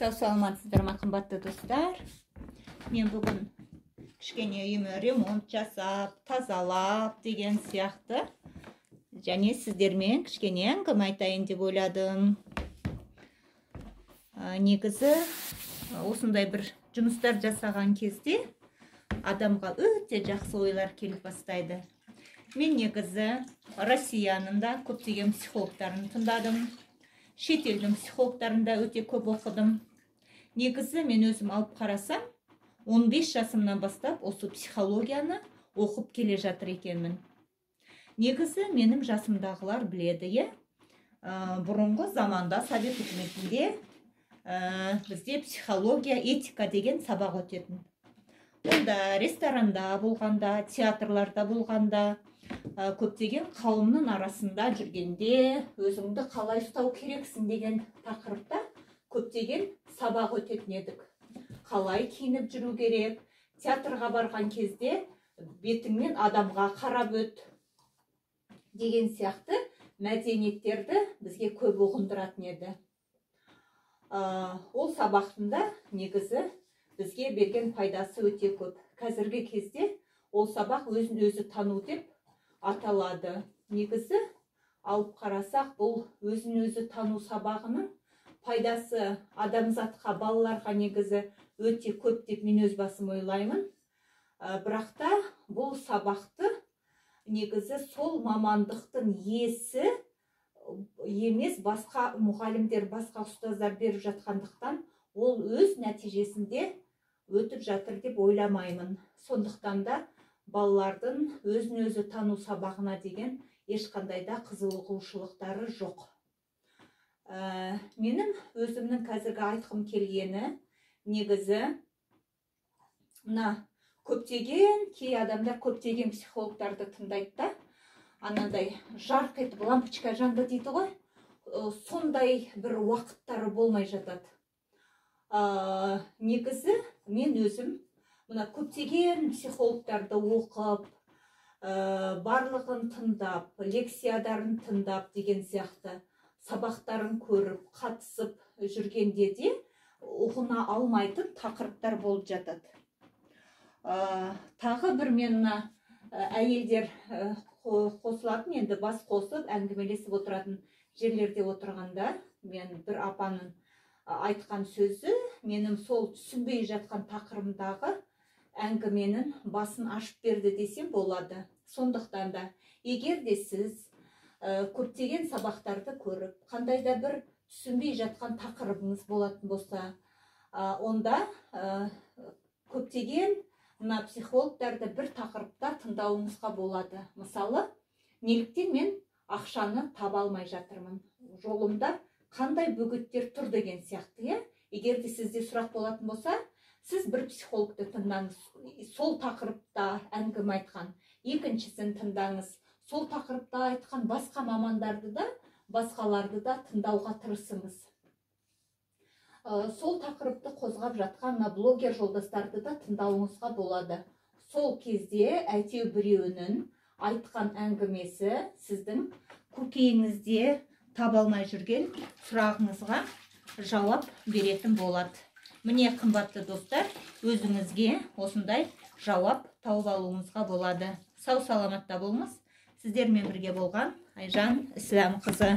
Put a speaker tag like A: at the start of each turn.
A: Сау саламатсыздар ма, қымбатты достар. Мен бүгін кішкене үйіме ремонт жасап, тазалап деген сияқты және сіздермен кішкене әңгіме айтайын деп ойладым. Негізі осындай бір жұмыстар жасаған кезде адамға өте жақсы ойлар келіп бастайды. Мен негізі Россияның да көптеген психологтарын тыңдадым. Шетелдің психологтарын да өте көп оқыдым. Негізі мен өзім алып қарасам, 15 жасымнан бастап осы психологияны оқып келе жатыр екенмін. Негізі менің жасымдағылар біледі, бұрынғы заманда Совет үкіметінде бізде психология, этика деген сабақ өтетін. Онда ресторанда болғанда, театрларда болғанда, көптеген қауымның арасында жүргенде өзіңді қалай ұстау керексің деген тақырыпта көптеген сабақ өтетін едік. Қалай киініп жүру керек, театрға барған кезде бетіңмен адамға қарап өт деген сияқты мәдениеттерді бізге көп ұғындыратын еді. Ол сабақтында негізі бізге берген пайдасы өте көп. Қазіргі кезде ол сабақ өзін-өзі тану деп аталады. Негізі алып қарасақ, бұл өзін-өзі тану сабағының пайдасы адамзатқа, балаларға негізі өте көп деп мен өз басым ойлаймын. Бірақ та бұл сабақты негізі сол мамандықтың иесі емес, басқа мұғалімдер, басқа ұстаздар беріп жатқандықтан ол өз нәтижесінде өтіп жатыр деп ойламаймын. Сондықтан да балалардың өзін-өзі тану сабағына деген ешқандай да қызығушылықтары жоқ. Менің өзімнің қазіргі айтқым келгені негізі көптеген кей адамдар көптеген психологтарды тыңдайды да, анандай жарқ етіп лампочка жанды дейді ғой, сондай бір уақыттары болмай жатады. Негізі мен өзім көптеген психологтарды оқып, барлығын тыңдап, лекциядарын тыңдап деген сияқты сабақтарын көріп, қатысып жүргенде де ұғына алмайтын тақырыптар болып жатады. Тағы бір мен әйелдер қосылатын, енді бас қосып әңгімелесіп отыратын жерлерде отырғанда, мен бір апаның айтқан сөзі менің сол түсінбей жатқан тақырыбымдағы әңгіменің басын ашып берді десем болады. Сондықтан да егер де сіз көптеген сабақтарды көріп, қандай да бір түсінбей жатқан тақырыбыңыз болатын болса, онда көптеген психологтарды бір тақырыпта тыңдауыңызға болады. Мысалы, неліктен мен ақшаны таба алмай жатырмын? Жолымда қандай бөгеттер тұр деген сияқты. Егер де сізде сұрақ болатын болса, сіз бір психологты тыңдаңыз, сол тақырыпта әңгіме айтқан. Екіншісін тыңдаңыз, сол тақырыпта айтқан басқа мамандарды да, басқаларды да тыңдауға тырысыңыз. Сол тақырыпты қозғап жатқан блогер жолдастарды да тыңдауыңызға болады. Сол кезде әйтеу біреуінің айтқан әңгімесі сіздің көкейіңізде таба алмай жүрген сұрағыңызға жауап беретін болады. Міне, қымбатты достар, өзіңізге осындай жауап тауып алуыңызға болады. Сау саламатта болыңыз. Сіздермен бірге болған Айжан Ислам қызы.